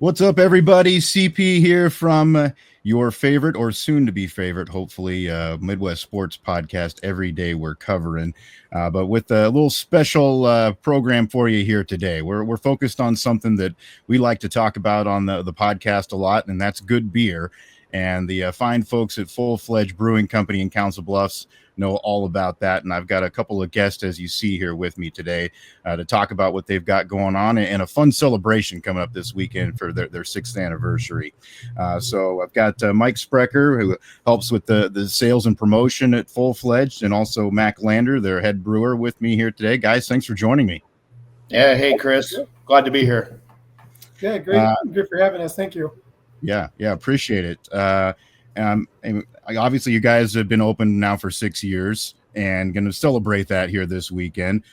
What's up, everybody? CP here from your favorite or soon-to-be favorite, hopefully, Midwest Sports Podcast. Every day we're covering, but with a little special program for you here today. We're focused on something that we like to talk about on the podcast a lot, and that's good beer. And the fine folks at Fledged Brewing Company in Council Bluffs know all about that. And I've got a couple of guests, as you see here with me today, to talk about what they've got going on and a fun celebration coming up this weekend for their sixth anniversary. So I've got Mike Sprecher, who helps with the sales and promotion at Fledged, and also Mack their head brewer, with me here today. Guys, thanks for joining me. Yeah, hey, Chris. Glad to be here. Yeah, great. Good for having us. Thank you. Yeah, appreciate it. And obviously, you guys have been open now for 6 years and going to celebrate that here this weekend.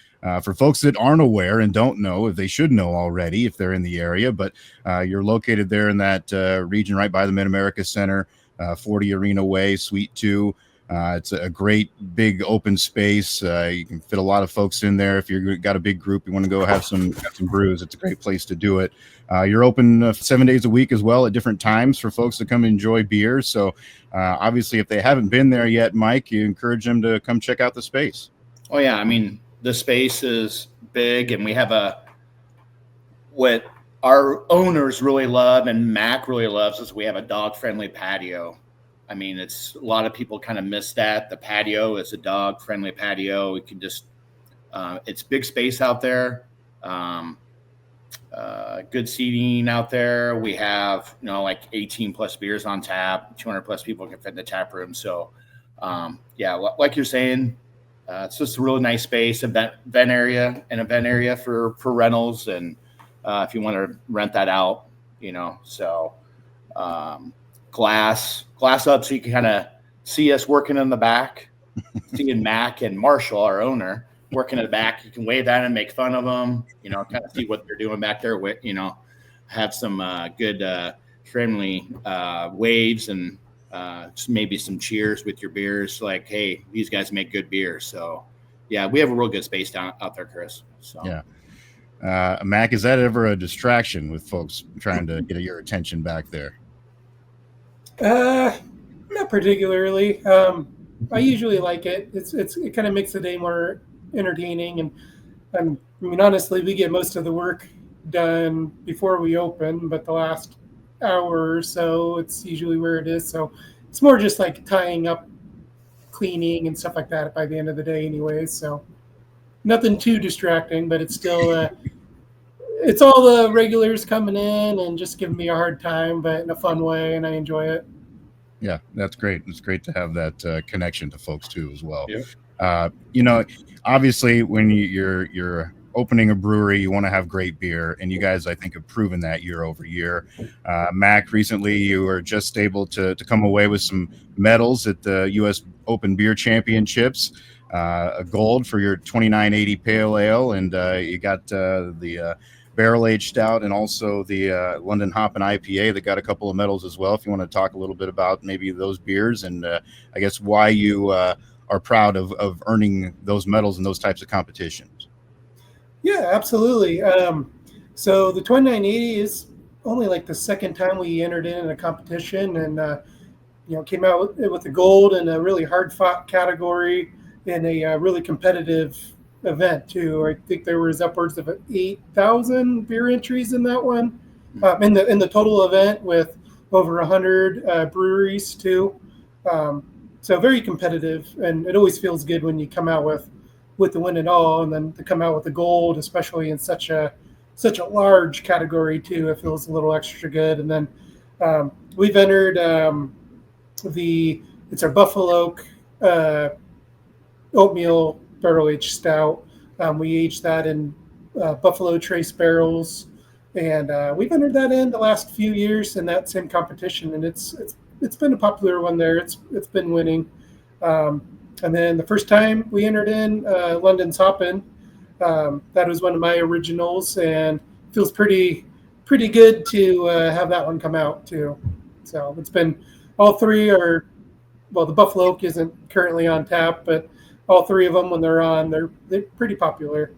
For folks that aren't aware and don't know, if they should know already, if they're in the area, but you're located there in that region right by the Mid-America Center, 40 Arena Way, Suite 2. It's a great big open space. You can fit a lot of folks in there. If you've got a big group, you want to go have some brews, it's a great place to do it. You're open 7 days a week as well at different times for folks to come enjoy beer. So obviously, if they haven't been there yet, Mike, you encourage them to come check out the space. Oh, yeah. I mean, the space is big, and we have what our owners really love and Mack really loves is we have a dog-friendly patio. I mean, a lot of people kind of miss that. The patio is a dog-friendly patio. We can just, it's big space out there. Good seating out there. We have, like 18 plus beers on tap, 200 plus people can fit in the tap room. So, yeah, like you're saying, it's just a really nice space, event area for rentals. And if you want to rent that out, so glass up so you can kind of see us working in the back, seeing Mack and Marshall, our owner, working in the back. You can wave at them, make fun of them, kind of see what they're doing back there. Have some good friendly waves and maybe some cheers with your beers. Like, hey, these guys make good beer. So, yeah, we have a real good space out there, Chris. So, yeah. Mack, is that ever a distraction with folks trying to get your attention back there? Not particularly. I usually like it. It kind of makes the day more entertaining, and I mean, honestly, we get most of the work done before we open, but the last hour or so, it's usually where it is. So it's more just like tying up, cleaning and stuff like that by the end of the day, anyways. So nothing too distracting, but it's still it's all the regulars coming in and just giving me a hard time, but in a fun way, and I enjoy it. Yeah, that's great. It's great to have that connection to folks too, as well. Yeah. Obviously, when you're opening a brewery, you want to have great beer, and you guys, I think, have proven that year over year. Mack, recently, you were just able to come away with some medals at the U.S. Open Beer Championships. A gold for your 2980 Pale Ale, and you got the barrel-aged stout and also the London Hop and IPA that got a couple of medals as well. If you want to talk a little bit about maybe those beers and I guess why you are proud of earning those medals in those types of competitions. Yeah, absolutely. So the 2980 is only like the second time we entered in a competition, and came out with the gold in a really hard-fought category in a really competitive event too. I think there was upwards of 8,000 beer entries in that one, in the total event, with over 100 breweries too. So very competitive, and it always feels good when you come out with the win and all, and then to come out with the gold, especially in such a large category too. It feels a little extra good. And then we've entered it's our Buffalo Oak oatmeal barrel-aged stout. We aged that in Buffalo Trace barrels, and we've entered that in the last few years in that same competition, and it's been a popular one there. It's been winning. And then the first time we entered in London's Hoppin', that was one of my originals, and feels pretty good to have that one come out too. So it's been all three are, well, the Buffalo Oak isn't currently on tap, but all three of them, when they're on, they're pretty popular.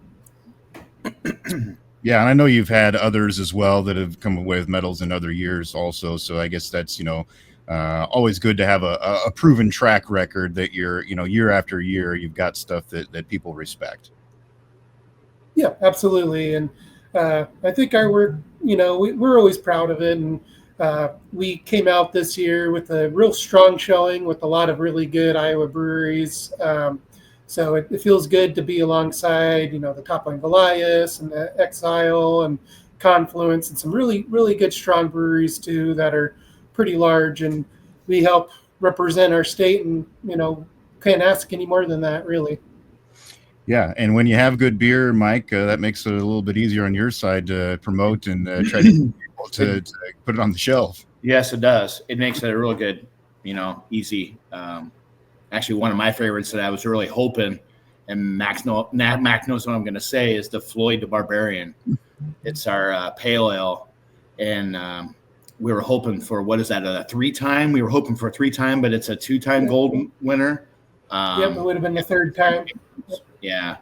Yeah, and I know you've had others as well that have come away with medals in other years also. So I guess that's, always good to have a proven track record that you're, year after year, you've got stuff that people respect. Yeah, absolutely. And I think our work, we're always proud of it. And we came out this year with a real strong showing with a lot of really good Iowa breweries. So it feels good to be alongside, the Toppling Goliath and the Exile and Confluence and some really, really good strong breweries too that are pretty large. And we help represent our state, and, can't ask any more than that, really. Yeah, and when you have good beer, Mike, that makes it a little bit easier on your side to promote and try to get people to put it on the shelf. Yes, it does. It makes it a real good, easy. Actually, one of my favorites that I was really hoping, and Mack knows what I'm going to say, is the Floyd the Barbarian. It's our pale ale, and we were hoping for, what is that, a 3-time? We were hoping for a 3-time, but it's a 2-time gold winner. It would have been the 3rd time. Yeah,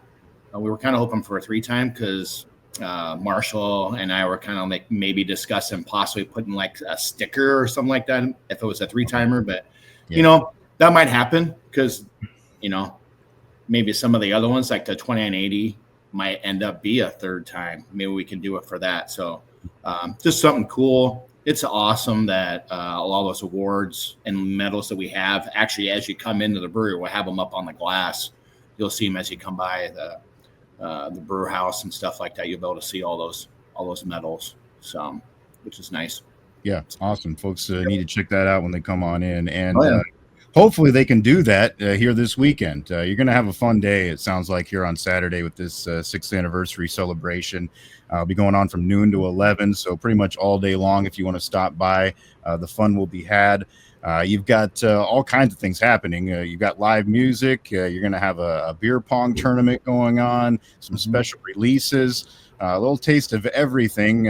we were kind of hoping for a 3-time because Marshall and I were kind of like maybe discussing possibly putting like a sticker or something like that if it was a 3-timer, but that might happen because maybe some of the other ones like the 2980 might end up be a 3rd time. Maybe we can do it for that. So just something cool. It's awesome that all those awards and medals that we have, actually, as you come into the brewery, we'll have them up on the glass. You'll see them as you come by the brewer house and stuff like that. You'll be able to see all those medals, so which is nice. Yeah, awesome. Folks need to check that out when they come on in, and hopefully they can do that here this weekend. You're going to have a fun day, it sounds like, here on Saturday with this 6th anniversary celebration. It'll be going on from noon to 11, so pretty much all day long. If you want to stop by, the fun will be had. You've got all kinds of things happening. You've got live music. You're going to have a beer pong tournament going on, some special releases, a little taste of everything.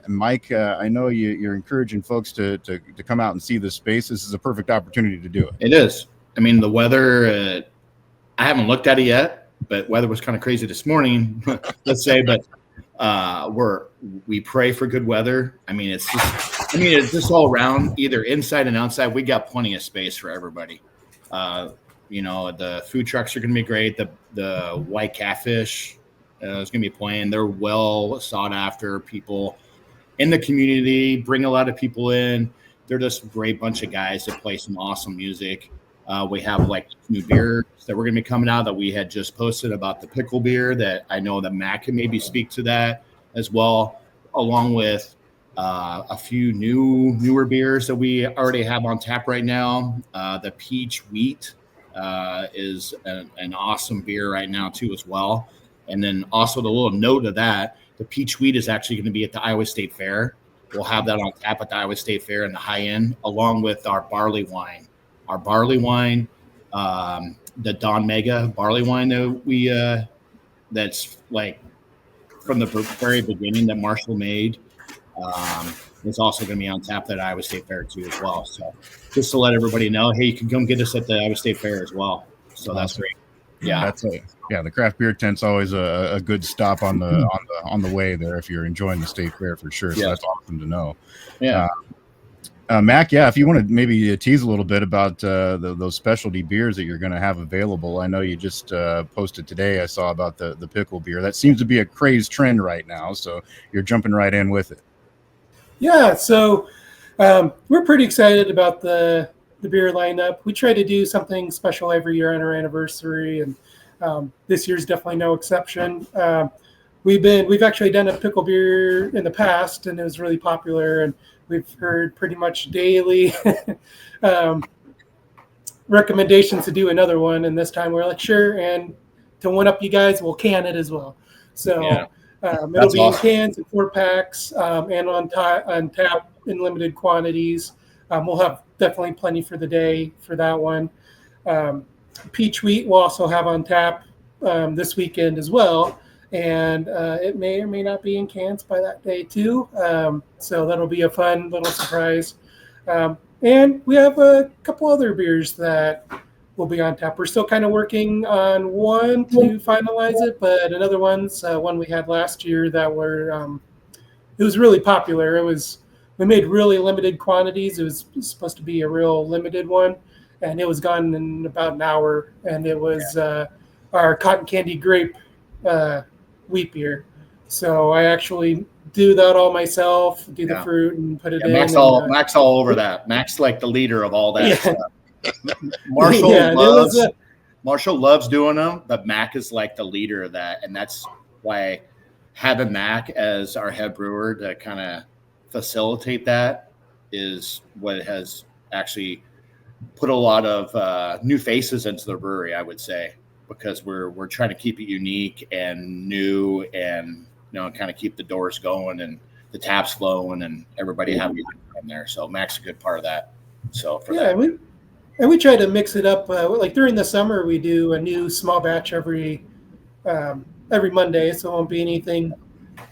Mike, I know you're encouraging folks to come out and see this space. This is a perfect opportunity to do it. It is. I mean, the weather, I haven't looked at it yet, but weather was kind of crazy this morning, let's say, but we pray for good weather. It's just all around, either inside and outside. We got plenty of space for everybody. The food trucks are going to be great. The White Catfish is going to be playing. They're well sought after. People in the community bring a lot of people in. They're just a great bunch of guys that play some awesome music. We have like new beers that we're going to be coming out that we had just posted about the pickle beer that I know that Mack can maybe speak to that as well, along with a few newer beers that we already have on tap right now. The Peach Wheat is an awesome beer right now too as well. And then also the little note of that, the Peach Wheat is actually going to be at the Iowa State Fair. We'll have that on tap at the Iowa State Fair in the high end, along with our barley wine. Our barley wine, the Don Mega barley wine that we that's like from the very beginning that Marshall made, is also going to be on tap at Iowa State Fair too as well. So just to let everybody know, hey, you can come get us at the Iowa State Fair as well. So that's great. Yeah, the craft beer tent's always a good stop on the way there if you're enjoying the state fair for sure. So that's awesome to know. Yeah. Mack, if you want to maybe tease a little bit about those specialty beers that you're going to have available. I know you just posted today, I saw about the pickle beer. That seems to be a crazed trend right now, so you're jumping right in with it. Yeah, so we're pretty excited about the beer lineup. We try to do something special every year on our anniversary, and this year's definitely no exception. We've actually done a pickle beer in the past, and it was really popular, and we've heard pretty much daily recommendations to do another one. And this time we're like, sure. And to one up you guys, we'll can it as well. So it'll be awesome. In cans and 4-packs and on tap in limited quantities. We'll have definitely plenty for the day for that one. Peach Wheat we'll also have on tap this weekend as well. And it may or may not be in cans by that day too. So that'll be a fun little surprise. And we have a couple other beers that will be on tap. We're still kind of working on one to finalize it, but another one's one we had last year that it was really popular. We made really limited quantities. It was supposed to be a real limited one, and it was gone in about an hour. And it was our cotton candy grape wheat beer. So I actually do that all myself, do the fruit and put it in. Mack's all over that. Mack's like the leader of all that stuff. Marshall loves doing them, but Mack is like the leader of that. And that's why having Mack as our head brewer to kind of facilitate that is what has actually put a lot of new faces into the brewery, I would say, because we're trying to keep it unique and new and kind of keep the doors going and the taps flowing and everybody having fun there. So Mack's a good part of that. So we try to mix it up. Like during the summer, we do a new small batch every Monday, so it won't be anything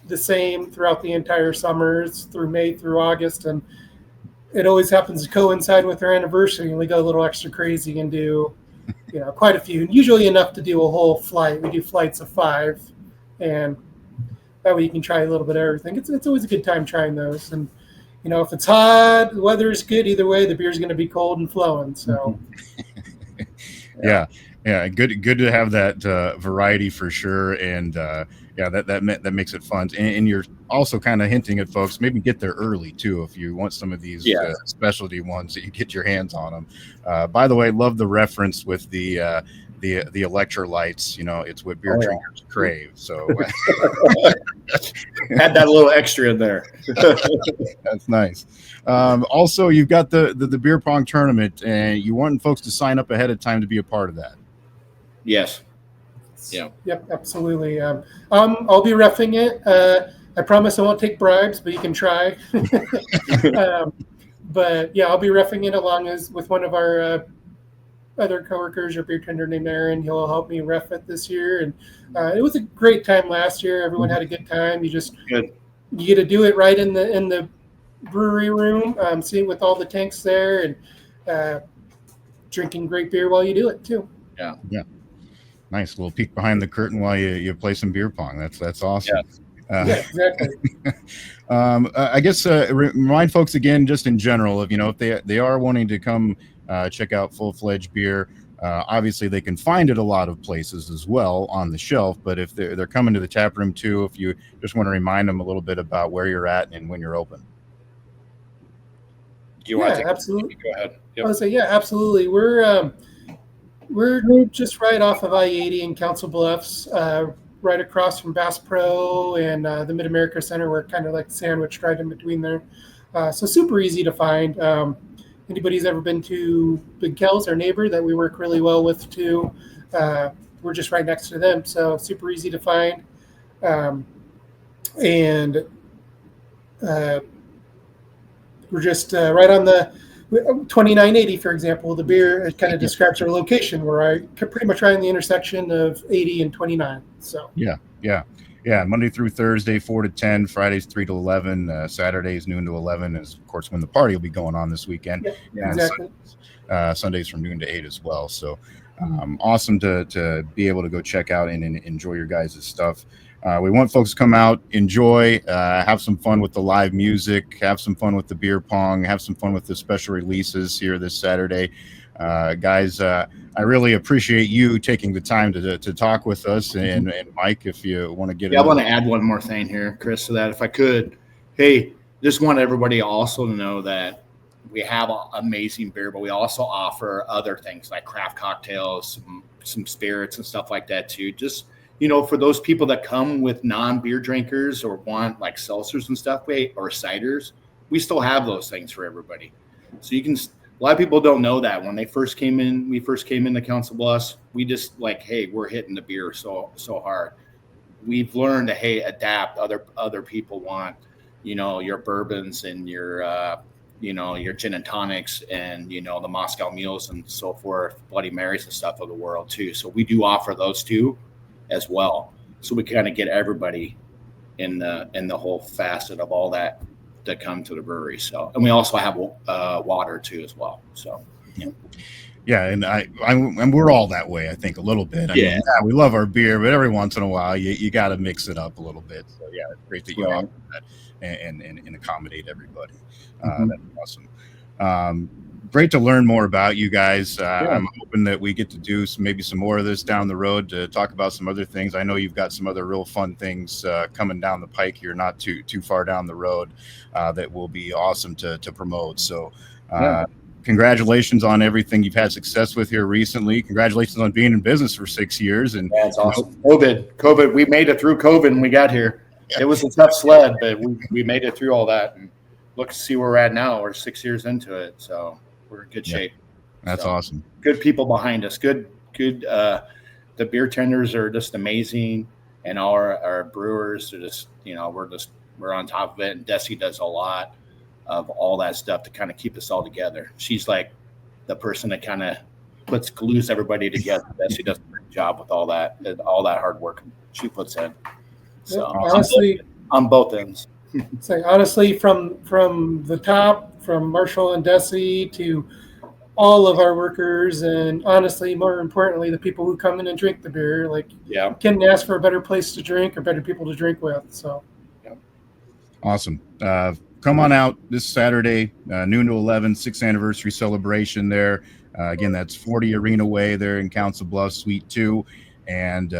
the same throughout the entire summers through May through August, and it always happens to coincide with our anniversary, and we go a little extra crazy and do quite a few, usually enough to do a whole flight. We do flights of 5, and that way you can try a little bit of everything. It's always a good time trying those, and if it's hot, the weather is good, either way the beer's going to be cold and flowing. So yeah, good to have that variety for sure. And that makes it fun. And you're also kind of hinting at folks, maybe get there early too if you want some of these specialty ones that you get your hands on them. By the way, love the reference with the electrolytes. It's what beer drinkers crave. So had that a little extra in there. That's nice. Also, you've got the beer pong tournament, and you want folks to sign up ahead of time to be a part of that. Yes. Yeah. Yep. Absolutely. I'll be reffing it. I promise I won't take bribes, but you can try. But yeah, I'll be reffing it along with one of our other coworkers, or beer tender named Aaron. He'll help me ref it this year, and it was a great time last year. Everyone had a good time. You get to do it right in the brewery room, seeing with all the tanks there, and drinking great beer while you do it too. Yeah. Nice little peek behind the curtain while you play some beer pong. That's awesome. Yeah, exactly. I guess remind folks again, just in general, if they are wanting to come check out Full-Fledged Beer, obviously they can find it a lot of places as well on the shelf. But if they're coming to the tap room too, if you just want to remind them a little bit about where you're at and when you're open. Absolutely. Go ahead. Yep. I would say, absolutely. We're just right off of I-80 in Council Bluffs, right across from Bass Pro and the Mid-America Center. We're kind of like sandwiched right in between there. So super easy to find. Anybody's ever been to Big Kel's, our neighbor that we work really well with too, we're just right next to them. So super easy to find. And we're just right on the 2980, for example. The beer, it kind of describes our location. We're pretty much right in the intersection of 80 and 29. So yeah, Monday through Thursday 4 to 10, Fridays 3 to 11, Saturdays noon to 11 is of course when the party will be going on this weekend. Yeah, exactly. Sundays from noon to 8 as well. So awesome to be able to go check out and enjoy your guys' stuff. We want folks to come out, enjoy, have some fun with the live music, have some fun with the beer pong, have some fun with the special releases here this Saturday. Guys, I really appreciate you taking the time to talk with us. And Mike, if you want to get I want to add one more thing here, Chris, so that if I could, hey, just want everybody also to know that we have amazing beer, but we also offer other things like craft cocktails, some spirits and stuff like that too. Just for those people that come with non-beer drinkers or want like seltzers and stuff, or ciders, we still have those things for everybody. So you can. A lot of people don't know that when we first came into Council Bluffs, we just like, hey, we're hitting the beer so hard. We've learned to adapt. Other people want, your bourbons and your gin and tonics and the Moscow mules and so forth, Bloody Marys and stuff of the world too. So we do offer those too, as well. So we kind of get everybody in the whole facet of all that come to the brewery. So, and we also have water too as well. So Yeah, and we're all that way, I think, a little bit. I mean, yeah, we love our beer, but every once in a while, you got to mix it up a little bit. So yeah, it's great that you offer that and accommodate everybody. That's awesome. Great to learn more about you guys. I'm hoping that we get to do maybe some more of this down the road to talk about some other things. I know you've got some other real fun things coming down the pike here, not too far down the road, that will be awesome to promote. So. Congratulations on everything you've had success with here recently. Congratulations on being in business for 6 years. And that's awesome. COVID, we made it through COVID and we got here. It was a tough sled, but we made it through all that. And look to see where we're at now. We're 6 years into it, so we're in good shape. That's awesome. Good people behind us. Good. The beer tenders are just amazing, and our brewers are just, we're on top of it. And Desi does a lot of all that stuff to kind of keep us all together. She's like the person that kind of glues everybody together. She does a great job with all that hard work she puts in. So honestly, on both ends. Honestly, from the top, from Marshall and Desi to all of our workers, and honestly, more importantly, the people who come in and drink the beer, couldn't ask for a better place to drink or better people to drink with. So, awesome. Come on out this Saturday, noon to 11, 6th anniversary celebration there. Again, that's 40 Arena Way there in Council Bluffs, Suite 2. And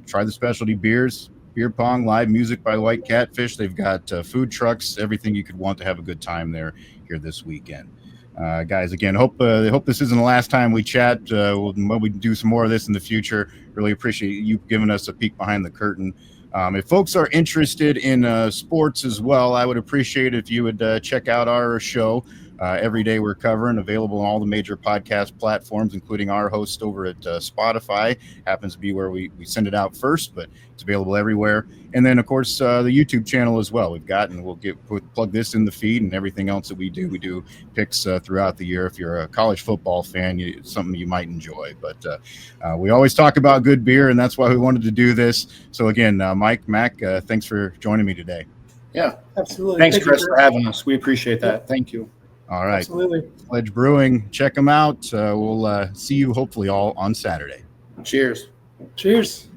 try the specialty beers, beer pong, live music by White Catfish. They've got food trucks, everything you could want to have a good time there here this weekend. Guys, again, hope this isn't the last time we chat. We'll do some more of this in the future. Really appreciate you giving us a peek behind the curtain. If folks are interested in sports as well, I would appreciate if you would check out our show. Every day we're covering, available on all the major podcast platforms, including our host over at Spotify. Happens to be where we send it out first, but it's available everywhere. And then, of course, the YouTube channel as well. We've got, and we'll plug this in the feed and everything else that we do. We do picks throughout the year. If you're a college football fan, it's something you might enjoy. But we always talk about good beer, and that's why we wanted to do this. So again, Mike, Mack, thanks for joining me today. Yeah, absolutely. Thanks, Chris, for having us. We appreciate that. Thank you. All right. Absolutely. Fledged Brewing, check them out. We'll see you hopefully all on Saturday. Cheers. Cheers.